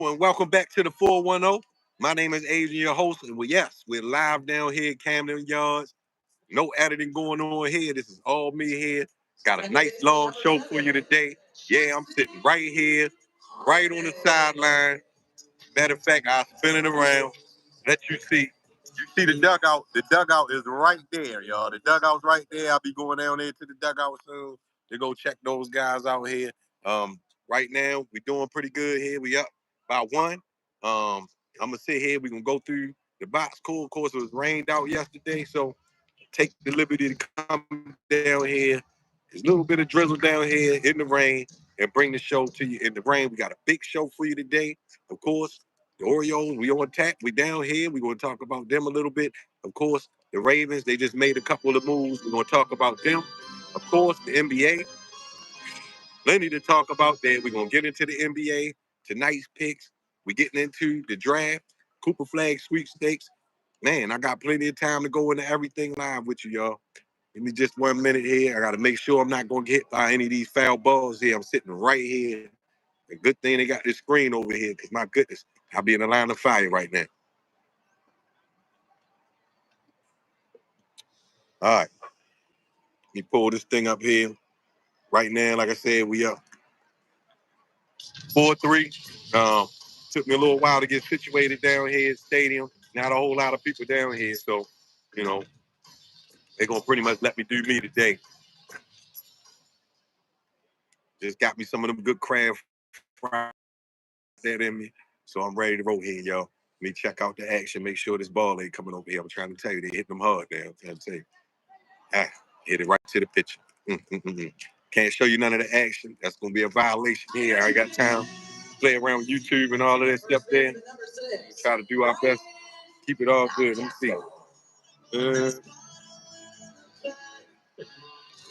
And welcome back to the 410. My name is Adrian, your host, and we're live down here at Camden Yards. No editing going on here. This is all me here. Got a nice long show for you today. Yeah, I'm sitting right here, right on the sideline. Matter of fact, I'll spin it around, let you see. You see the dugout. The dugout is right there, y'all. The dugout's right there. I'll be going down there to the dugout soon to go check those guys out here. Right now, we're doing pretty good here. We up by one. I'm going to sit here. We're going to go through the box score. Of course, it was rained out yesterday, so take the liberty to come down here. There's a little bit of drizzle down here in the rain and bring the show to you in the rain. We got a big show for you today. Of course, the Orioles, we on tap. We down here. We're going to talk about them a little bit. Of course, the Ravens, they just made a couple of moves. We're going to talk about them. Of course, the NBA, plenty to talk about there. We're going to get into the NBA, tonight's picks. We're getting into the draft, Cooper Flag sweepstakes. Man, I got plenty of time to go into everything live with you, y'all. Give me just 1 minute here. I got to make sure I'm not going to get hit by any of these foul balls here. I'm sitting right here. A good thing they got this screen over here because, my goodness, I'll be in the line of fire right now. All right. Let me pull this thing up here. Right now, like I said, we up 4-3. Took me a little while to get situated down here at the stadium. Not a whole lot of people down here, so, you know, they're going to pretty much let me do me today. Just got me some of them good crab fries that in me. So I'm ready to roll here, y'all. Let me check out the action, make sure this ball ain't coming over here. I'm trying to tell you, they hitting them hard now. I'm trying to tell you. Hit it right to the pitcher. Can't show you none of the action. That's going to be a violation here. I got time to play around with YouTube and all of that stuff there. Try to do our best. Keep it all good. Let me see.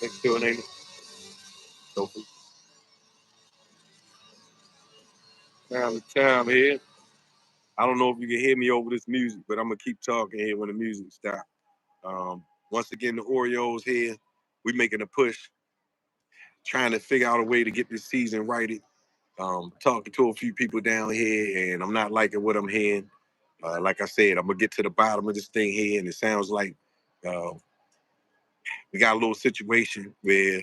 Next door, ain't it? Time here. I don't know if you can hear me over this music, but I'm going to keep talking here when the music stops. Once again, the Orioles here. We making a push, trying to figure out a way to get this season righted. Talking to a few people down here, and I'm not liking what I'm hearing. Like I said, I'm going to get to the bottom of this thing here, and it sounds like we got a little situation where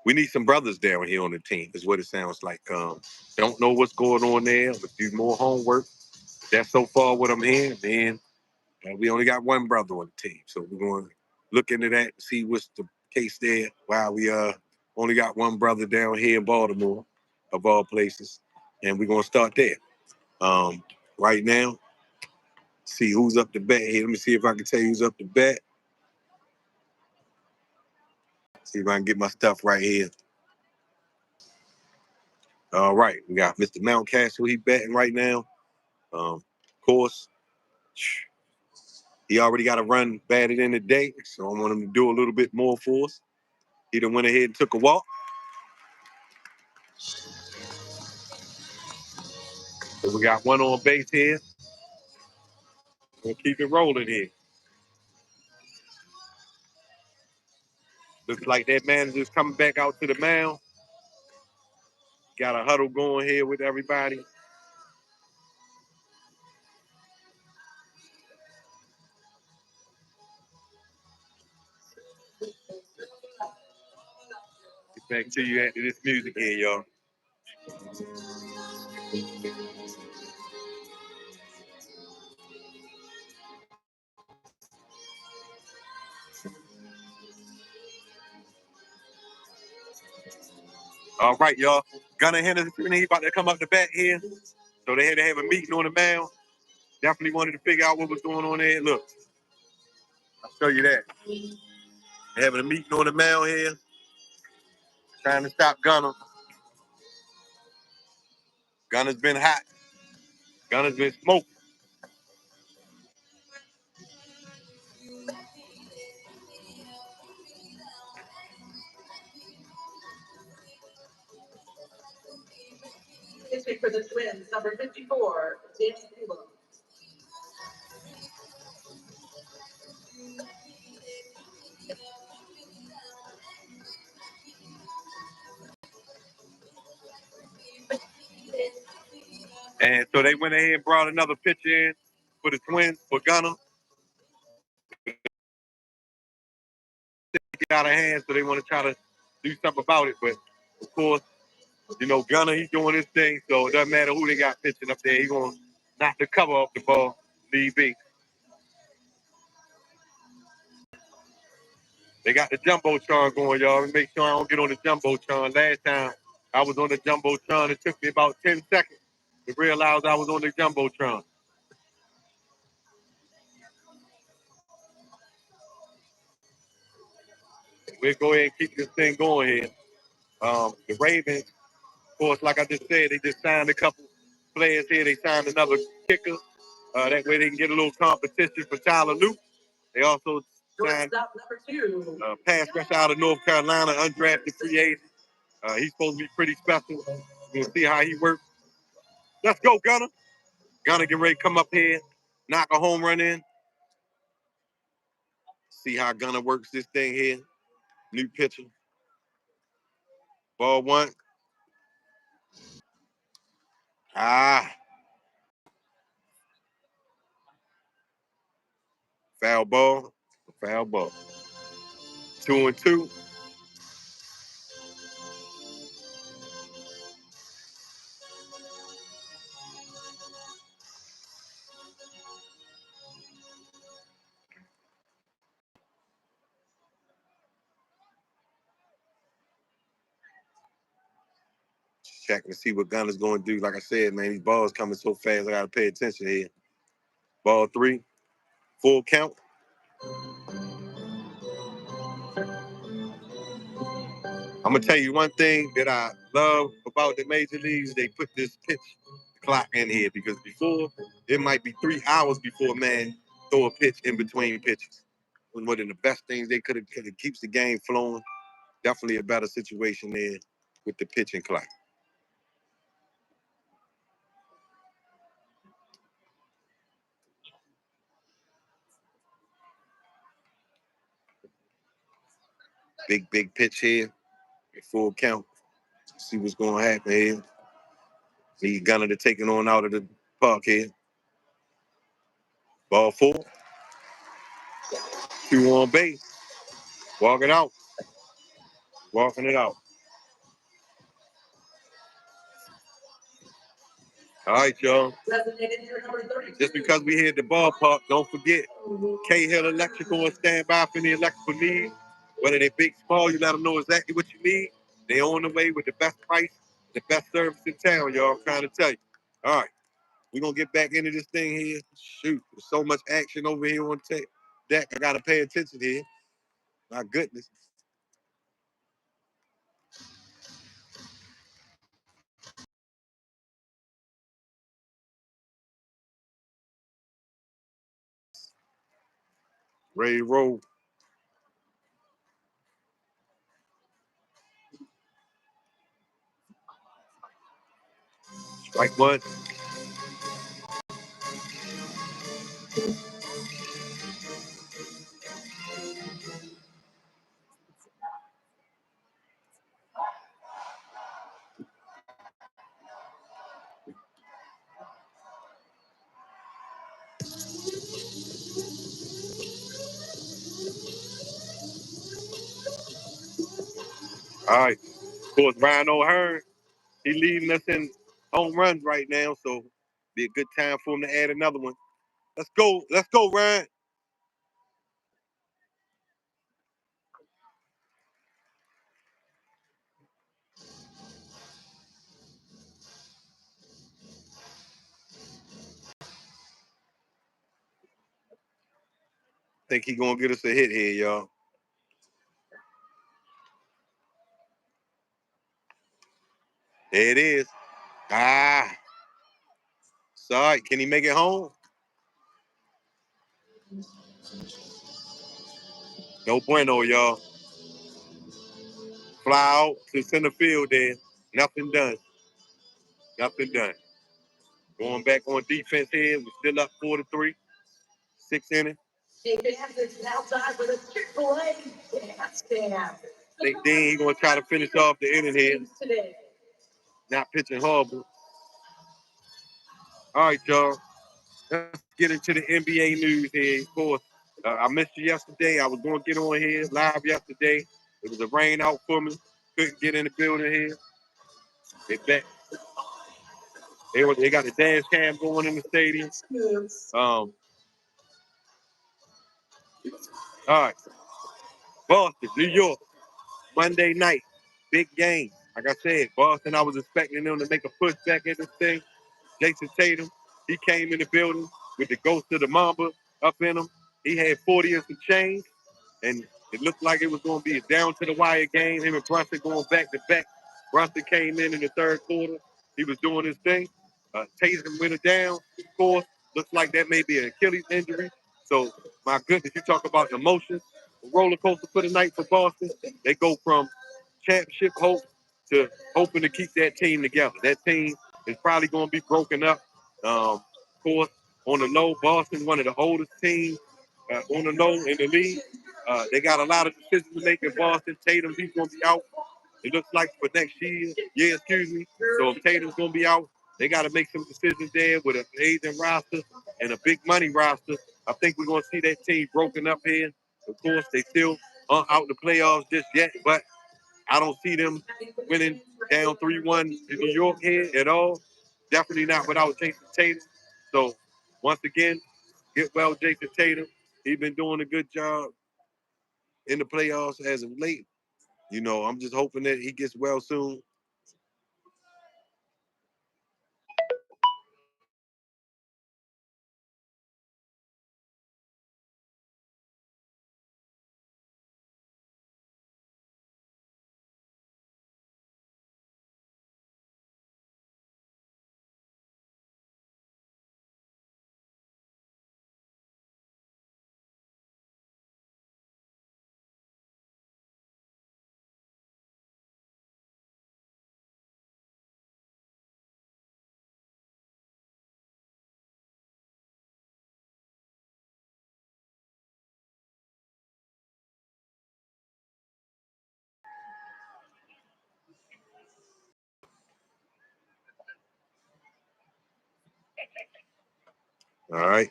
we need some brothers down here on the team, is what it sounds like. Don't know what's going on there, but do more homework. That's so far what I'm hearing, man. We only got one brother on the team, so we're going to look into that and see what's the case there. Wow, we only got one brother down here in Baltimore, of all places, and we're going to start there. Right now, see who's up to bat here. Let me see if I can tell you who's up to bat. See if I can get my stuff right here. All right, we got Mr. Mountcastle. He batting right now. Of course, he already got a run batted in today, so I want him to do a little bit more for us. He done went ahead and took a walk. So we got one on base here. We'll keep it rolling here. Looks like that manager's coming back out to the mound. Got a huddle going here with everybody. Get back to you after this music here, y'all. All right, y'all. Gunnar Henderson, he about to come up the bat here. So they had to have a meeting on the mound. Definitely wanted to figure out what was going on there. Look, I'll show you that. They're having a meeting on the mound here. Trying to stop Gunnar. Gunner's been hot. Gunner's been smoked. Pitching for the Twins, number 54, James Taylor. And so they went ahead and brought another pitcher in for the Twins, for Gunner. Get out of hand, so they want to try to do something about it. But, of course, you know, Gunner, he's doing his thing, so it doesn't matter who they got pitching up there. He's going to knock the cover off the ball, leave be. They got the Jumbotron going, y'all. Let me make sure I don't get on the Jumbotron. Last time I was on the Jumbotron, it took me about 10 seconds to realize I was on the Jumbotron. We'll go ahead and keep this thing going here. The Ravens, of course, like I just said, they just signed a couple players here. They signed another kicker. That way they can get a little competition for Tyler Luke. They also signed pass rush out of North Carolina, undrafted free agent. He's supposed to be pretty special. We'll see how he works. Let's go, Gunner. Gunner get ready to come up here, knock a home run in. See how Gunner works this thing here. New pitcher. Ball one. Foul ball. Foul ball. 2-2. Checking to see what Gunner's going to do. Like I said, man, these balls coming so fast. I got to pay attention here. Ball three. Full count. I'm going to tell you one thing that I love about the major leagues. They put this pitch clock in here because before, it might be 3 hours before a man throw a pitch in between pitches. One of the best things they could have keeps the game flowing. Definitely a better situation there with the pitching clock. Big pitch here. Full count. See what's going to happen here. Need Gunner to take it on out of the park here. Ball four. 2 on base. Walking out. Walking it out. All right, y'all. Just because we here at the ballpark, don't forget, K-Hill Electrical will stand by for the electrical needs. Whether they're big, small, you let them know exactly what you need. They on the way with the best price, the best service in town, y'all. I'm trying to tell you. All right. We're going to get back into this thing here. Shoot, there's so much action over here on deck. I got to pay attention here. My goodness. Ready to roll. Strike one. All right. Of course, Ryan O'Hearn, he leading us in home runs right now, so be a good time for him to add another one. Let's go. Let's go, Ryan. Think he gonna get us a hit here, y'all. There it is. Sorry. Can he make it home? No bueno, y'all. Fly out to center field there. Nothing done. Nothing done. Going back on defense here. We're still up 4-3. 6 innings. Think Dean, he's gonna try to finish off the inning here. Not pitching horrible. All right, y'all. Let's get into the NBA news here. Of course, I missed you yesterday. I was going to get on here live yesterday. It was a rain out for me. Couldn't get in the building here. They back. They got the dance cam going in the stadium. All right. Boston, New York, Monday night, big game. Like I said, Boston, I was expecting them to make a push back in this thing. Jason Tatum, he came in the building with the ghost of the Mamba up in him. He had 40 and some change, and it looked like it was going to be a down to the wire game. Him and Brunson going back to back. Brunson came in the third quarter. He was doing his thing. Tatum went it down. Of course, looks like that may be an Achilles injury. So, my goodness, you talk about emotions. A roller coaster for the night for Boston. They go from championship hope to hoping to keep that team together. That team is probably going to be broken up. Of course, on the low, Boston, one of the oldest teams on the low in the league. They got a lot of decisions to make in Boston. Tatum, he's going to be out. It looks like for next year. Excuse me. So if Tatum's going to be out, they got to make some decisions there with an aging roster and a big money roster. I think we're going to see that team broken up here. Of course, they still aren't out the playoffs just yet, but I don't see them winning down 3-1 in New York here at all. Definitely not without Jason Tatum. So once again, get well, Jason Tatum. He's been doing a good job in the playoffs as of late. You know, I'm just hoping that he gets well soon. All right.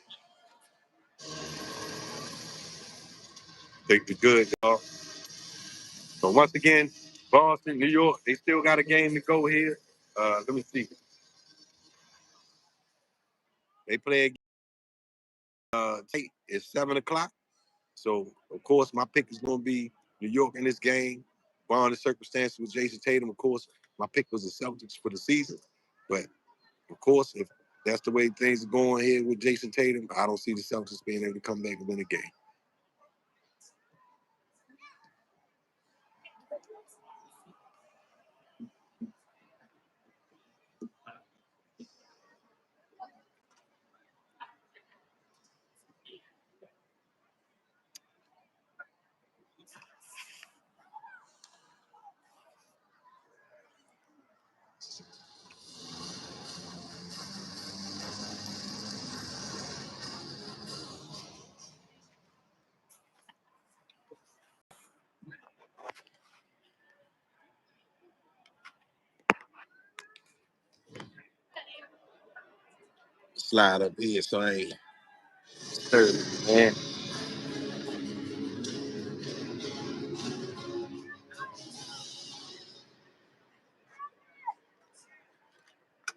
Take the good, y'all. So once again, Boston, New York, they still got a game to go here. Let me see. They play it's 7 o'clock. So of course my pick is gonna be New York in this game. Barring the circumstances with Jason Tatum, of course, my pick was the Celtics for the season. But of course, if that's the way things are going here with Jason Tatum, I don't see the Celtics being able to come back and win a game. Slide up here so I ain't stirred, man.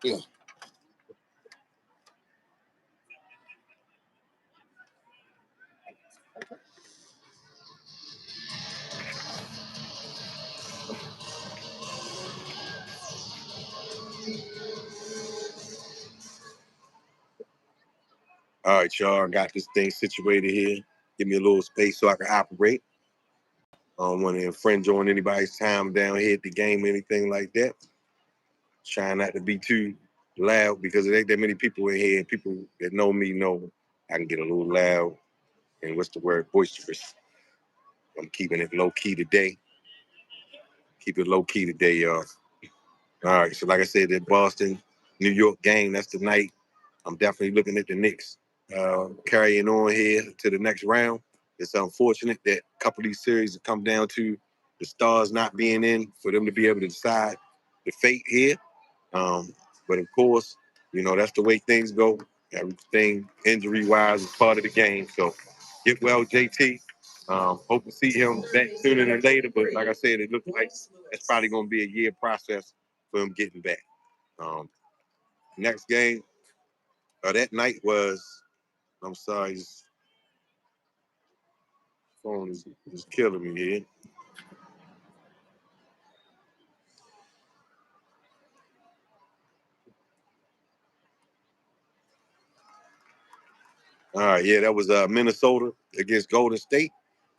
Yeah. All right, y'all. I got this thing situated here. Give me a little space so I can operate. I don't want to infringe on anybody's time down here at the game or anything like that. Trying not to be too loud because there ain't that many people in here. People that know me know I can get a little loud and what's the word? Boisterous. I'm keeping it low key today. Keep it low key today, y'all. All right. So like I said, that Boston, New York game, that's the night. I'm definitely looking at the Knicks carrying on here to the next round. It's unfortunate that a couple of these series have come down to the stars not being in for them to be able to decide the fate here. But of course, You know, that's the way things go. Everything injury-wise is part of the game. So get well, JT. Hope to see him back sooner than later. But like I said, it looks like it's probably going to be a year process for him getting back. Um, next game that night was, I'm sorry, his phone is killing me here. All right, yeah, that was Minnesota against Golden State.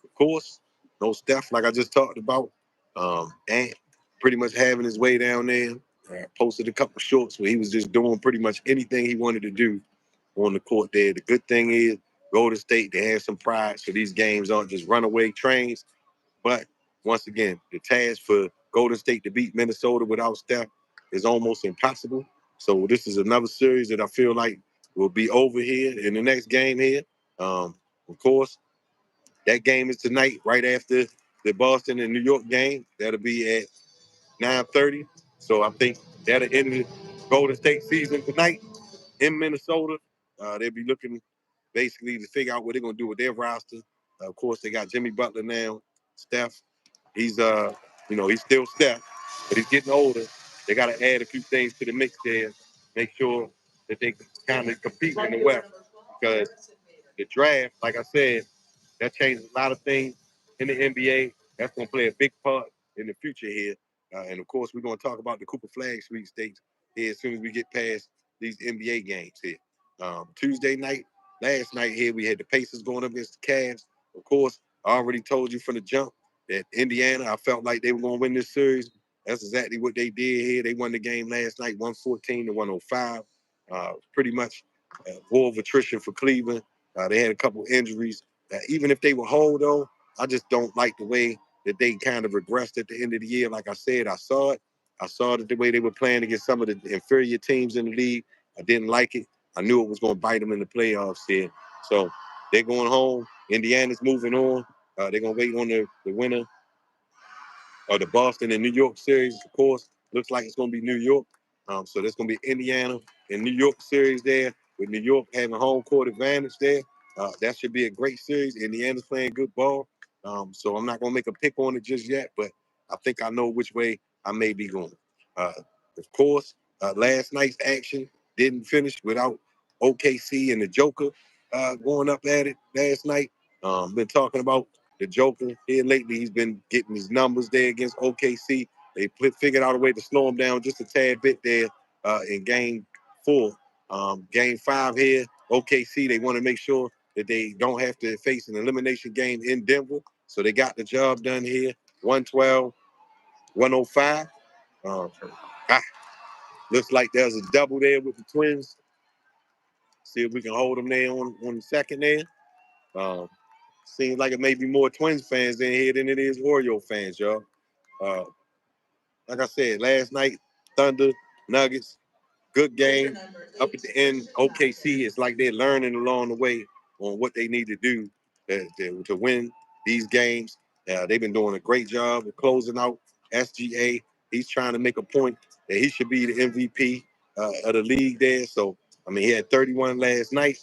Of course, no Steph, like I just talked about. And pretty much having his way down there. Posted a couple shorts where he was just doing pretty much anything he wanted to do on the court there. The good thing is, Golden State, they have some pride, so these games aren't just runaway trains. But once again, the task for Golden State to beat Minnesota without Steph is almost impossible. So this is another series that I feel like will be over here in the next game here. Of course, that game is tonight, right after the Boston and New York game. That'll be at 9:30. So I think that'll end the Golden State season tonight in Minnesota. They'll be looking basically to figure out what they're gonna do with their roster. Of course, they got Jimmy Butler now, Steph. He's he's still Steph, but he's getting older. They got to add a few things to the mix there, make sure that they kind of compete in the West because the draft, like I said, that changes a lot of things in the NBA. That's going to play a big part in the future here. And of course, we're going to talk about the Cooper Flag sweepstakes here as soon as we get past these NBA games here. Tuesday night, last night here, we had the Pacers going up against the Cavs. Of course, I already told you from the jump that Indiana, I felt like they were going to win this series. That's exactly what they did here. They won the game last night, 114 to 105. Pretty much war of attrition for Cleveland. They had a couple injuries. Even if they were whole, though, I just don't like the way that they kind of regressed at the end of the year. Like I said, I saw it. I saw it the way they were playing against some of the inferior teams in the league. I didn't like it. I knew it was going to bite them in the playoffs here. So they're going home. Indiana's moving on. They're going to wait on the winner of the Boston and New York series, of course. Looks like it's going to be New York. So there's going to be Indiana and New York series there, with New York having home court advantage there. That should be a great series. Indiana's playing good ball. So I'm not going to make a pick on it just yet, but I think I know which way I may be going. Of course, last night's action didn't finish without OKC and the Joker going up at it last night. Been talking about the Joker here lately. He's been getting his numbers there against OKC. They figured out a way to slow him down just a tad bit there in game 4. Game 5 here, OKC, they want to make sure that they don't have to face an elimination game in Denver. So they got the job done here, 112, 105. Um, ah, looks like there's a double there with the Twins. See if we can hold them there on the second there. Um, Seems like it may be more Twins fans in here than it is Oreo fans, y'all. Uh, like I said, last night, Thunder, Nuggets, good game. Up at the end, OKC, it's like they're learning along the way on what they need to do to win these games. They've been doing a great job of closing out SGA. He's trying to make a point that he should be the MVP of the league there. So, I mean, he had 31 last night.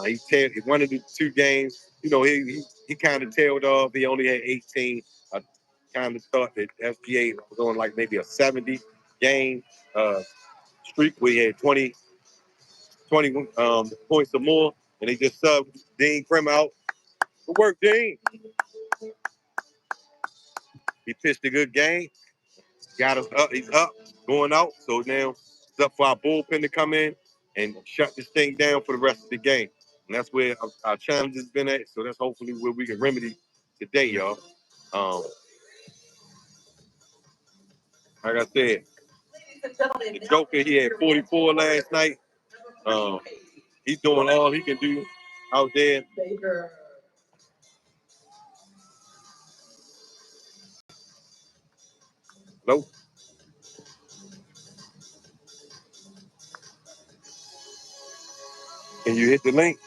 He one of the 2 games, he kind of tailed off. He only had 18. I kind of thought that SGA was on like maybe a 70 game streak where he had 20 points or more, and they just subbed Dean Krim out. Good work, Dean. He pitched a good game, got us up. He's up, going out. So now it's up for our bullpen to come in and shut this thing down for the rest of the game. And that's where our challenge has been at. So that's hopefully where we can remedy today, y'all. Like I said, the Joker, he had 44 last night. He's doing all he can do out there. Nope. Can you hit the link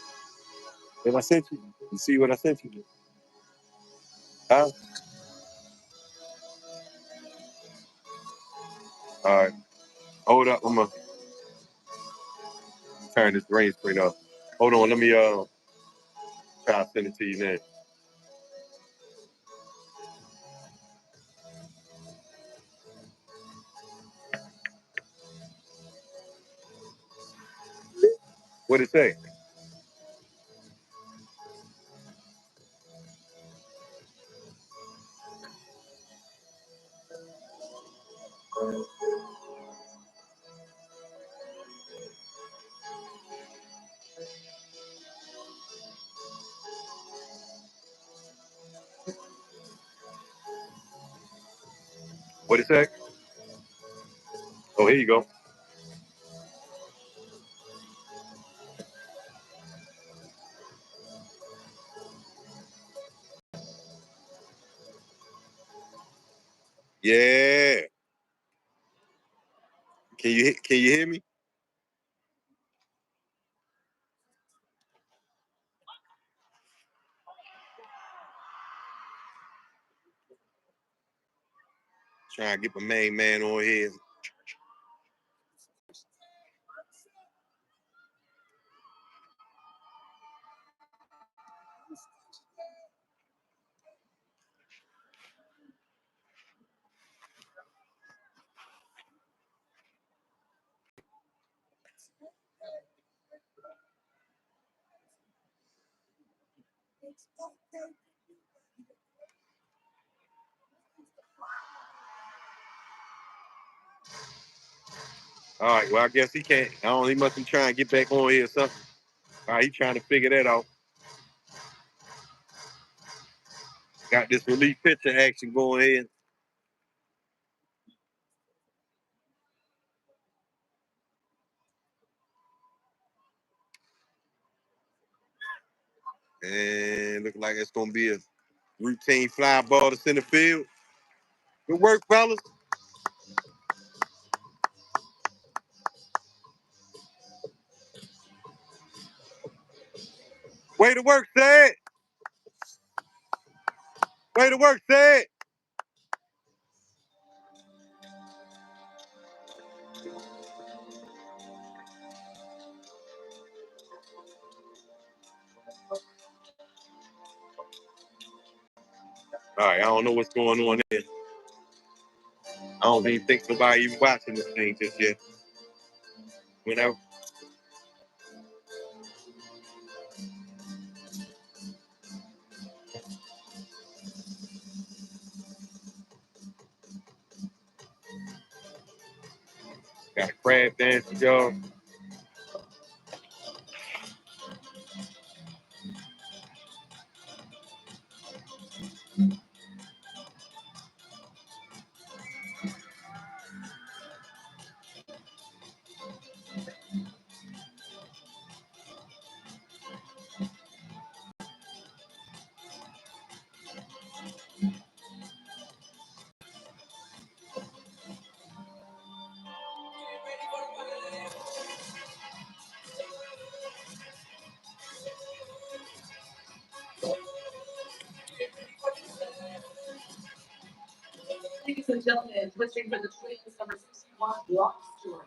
that I sent you? You see what I sent you? Huh? All right. Hold up. Turn this rain screen up. Hold on, let me try to send it to you now. What'd it say? What'd it say? Oh, here you go. Yeah. Can you hear me? Trying to get my main man on here. All right, well, I guess he can't. I don't. He must be trying to get back on here or something. All right, he trying to figure that out. Got this relief pitcher action going here. And look like it's gonna be a routine fly ball to center field. Good work, fellas. Way to work, Sad. Way to work, Sad. All right, I don't know what's going on there. I don't even think somebody even watching this thing just yet. Whenever. Got a crab dance, y'all. Ladies and gentlemen, switching for the Twins, number 61, Block Stewart.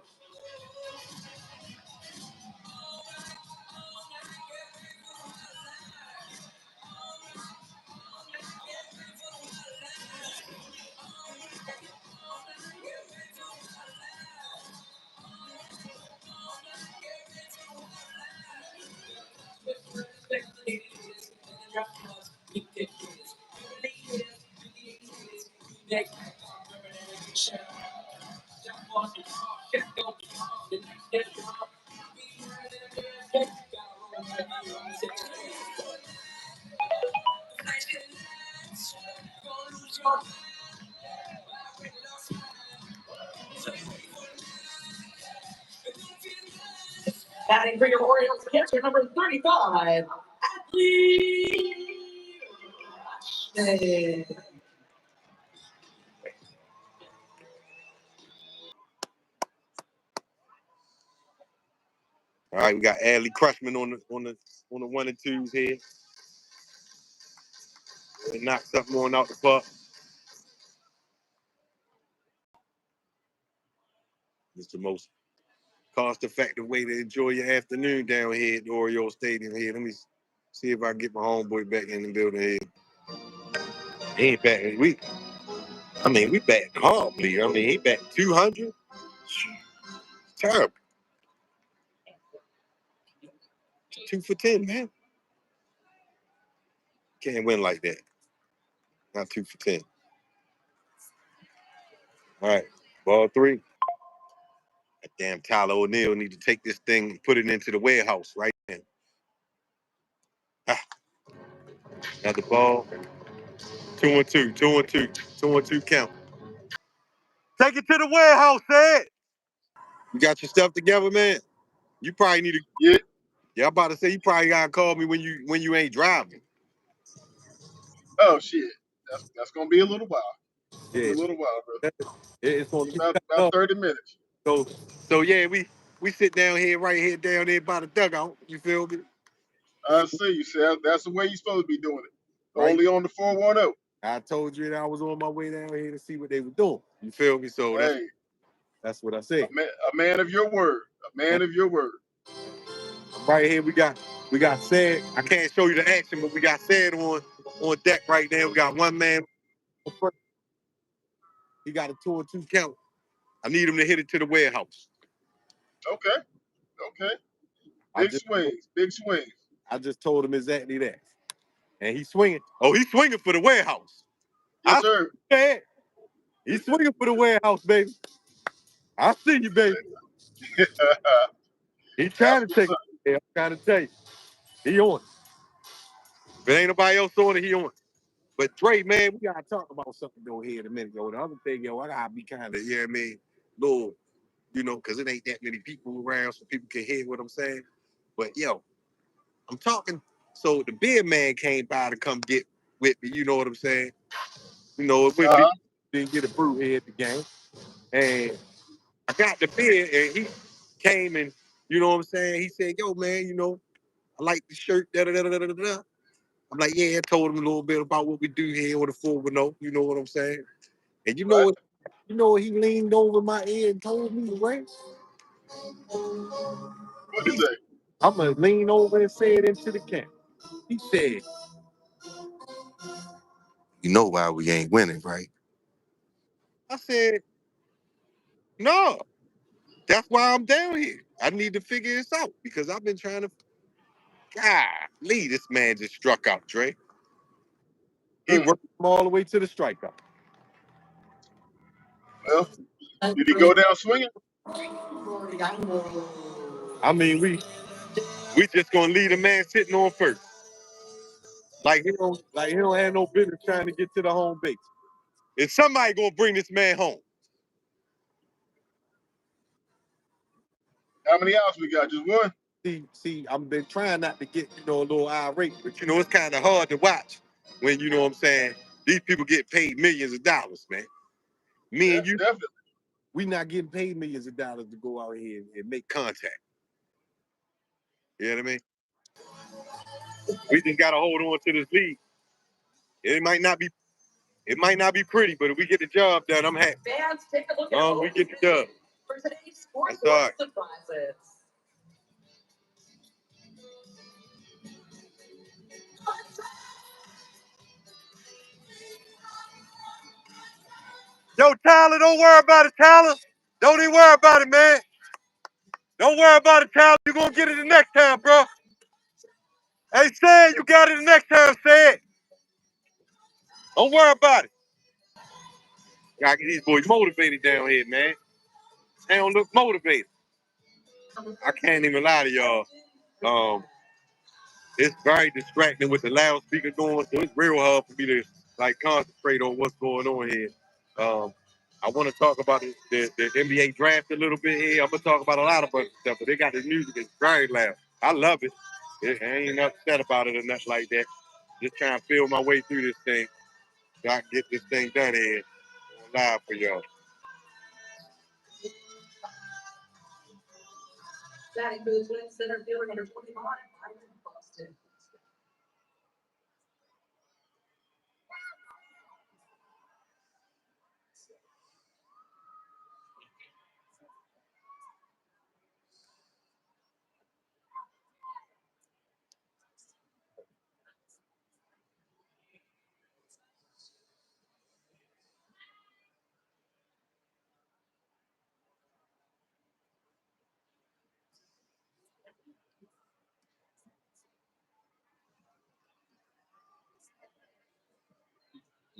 Batting for your Orioles catcher, number 35, Athlete. All right, we got Adley Crushman on the 1 and 2s here. And knock something on out the park. Mr. Most cost-effective way to enjoy your afternoon down here at the Oriole Stadium here. Let me see if I can get my homeboy back in the building here. He ain't back. We back horribly. I mean, he back 200. Terrible. 2 for 10, man. Can't win like that. Not 2 for 10. All right, ball 3. That damn Tyler O'Neal need to take this thing and put it into the warehouse right now. Ah, another ball. 2-2, 2-2, 2-2 count. Take it to the warehouse, Ed. You got your stuff together, man? You probably need to. Yeah. Yeah, I'm about to say you probably gotta call me when you ain't driving. Oh shit. That's gonna be a little while. It's gonna Yeah, be a little while, bro. it's gonna be About 30 minutes. so yeah, we sit down here right here down there by the dugout. You feel me? I see. You see, that's the way you're supposed to be doing it. Right. Only on the 410. I told you that I was on my way down here to see what they were doing. You feel me? So Hey, that's what I said. a man of your word. A man of your word. Right here we got Sad. I can't show you the action, but we got Sad on deck right now. We got one man. He got a 2-2 count. I need him to hit it to the warehouse. Okay. Okay. Big swings. I just told him exactly that. And he's swinging. Oh, he's swinging for the warehouse. Yes, sir. Yeah. He's swinging for the warehouse, baby. I see you, baby. He's trying to take it. Yeah, I'm trying to tell you. He on it. If it ain't nobody else on it, he on it. But Dre, man, we gotta talk about something though here in a minute, yo. The other thing, yo, I gotta be kind of, you know what I mean, little, because it ain't that many people around so people can hear what I'm saying. But yo, I'm talking. So the beer man came by to come get with me. You know what I'm saying? We didn't get a brew here at the game, and I got the beer, and he came and you know what I'm saying. He said, "Yo, man, I like the shirt." Da da da da da da. I'm like, "Yeah." I told him a little bit about what we do here on the 410. You know what I'm saying? And you know Right. what? You know what? He leaned over my ear and told me, right? What is that? I'm gonna lean over and say it into the camera. He said, "You know why we ain't winning, right?" I said, "No, that's why I'm down here. I need to figure this out because I've been trying to." Golly, this man just struck out, Dre. He worked him all the way to the strikeout. Well, did he go down swinging? I mean, we just gonna leave the man sitting on first. Like he don't have no business trying to get to the home base. Is somebody gonna bring this man home? How many outs we got? Just one? See, I've been trying not to get, a little irate, but it's kind of hard to watch when you know what I'm saying. These people get paid millions of dollars, man. Me and you, Definitely. we not getting paid millions of dollars to go out here and make contact. You know what I mean? We just gotta hold on to this lead. It might not be pretty, but if we get the job done, I'm happy. Fans, take a look at We get the dub. for today's sports That's all right. surprises. Yo, Tyler, don't worry about it, Tyler. Don't even worry about it, man. Don't worry about it, Tyler. You're gonna get it the next time, bro. Hey, Sad, you got it the next time, Sad. Don't worry about it. Gotta get these boys motivated down here, man. They don't look motivated. I can't even lie to y'all. It's very distracting with the loudspeaker going, so it's real hard for me to concentrate on what's going on here. I want to talk about the NBA draft a little bit here. I'm gonna talk about a lot of other stuff, but they got this music that's very loud. I love it. I ain't upset about it or nothing like that. Just trying to feel my way through this thing so I can get this thing done here live for y'all. That includes winning center fielder number 21, Boston.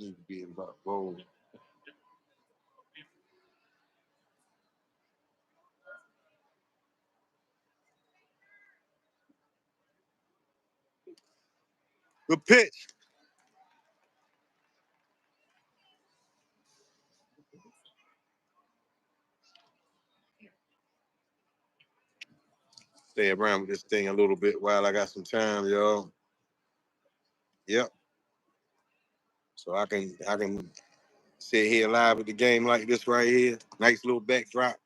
Need to be in about roll. Good pitch. Stay around with this thing a little bit while I got some time, y'all. Yep. So I can sit here live with the game like this right here. Nice little backdrop.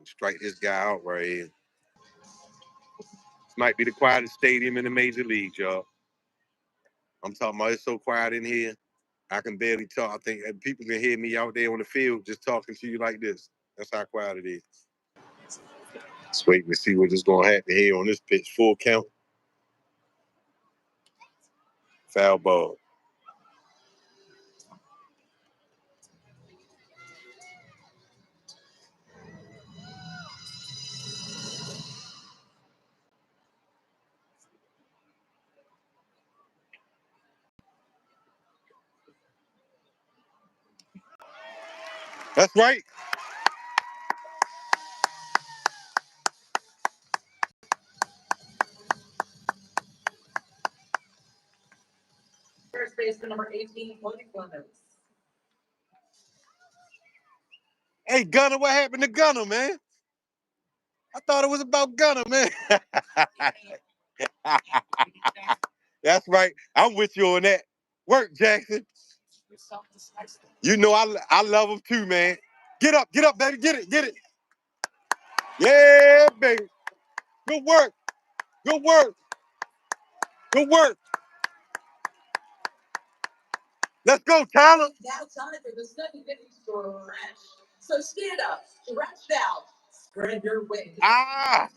Strike this guy out right here. This might be the quietest stadium in the major leagues, y'all. I'm talking about it's so quiet in here. I can barely talk. I think people can hear me out there on the field just talking to you like this. That's how quiet it is. Let's wait and see what is going to happen here on this pitch. Full count. Foul ball. That's right. First baseman number 18, Cody Clemens. Hey, Gunner, what happened to Gunner, man? I thought it was about Gunner, man. That's right. I'm with you on that. Work, Jackson. You know I love him too, man. Get up, baby. Get it. Yeah, baby. Good work. Good work. Good work. Let's go, Tyler. Now time for the second inning stretch. So stand up, stretch out, spread your wings. Ah.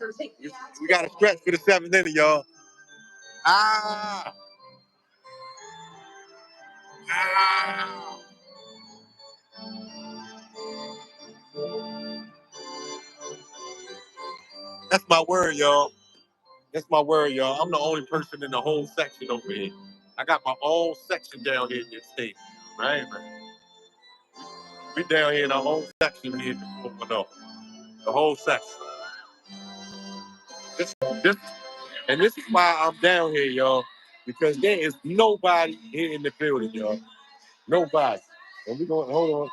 We got to stretch for the seventh inning, y'all. Ah. Ah. That's my word, y'all. That's my word, y'all. I'm the only person in the whole section over here. I got my own section down here in this state. Right, man. We down here in our own section here at the 410. The whole section. This is why I'm down here, y'all. Because there is nobody here in the building, y'all. Nobody. And we're going, hold on.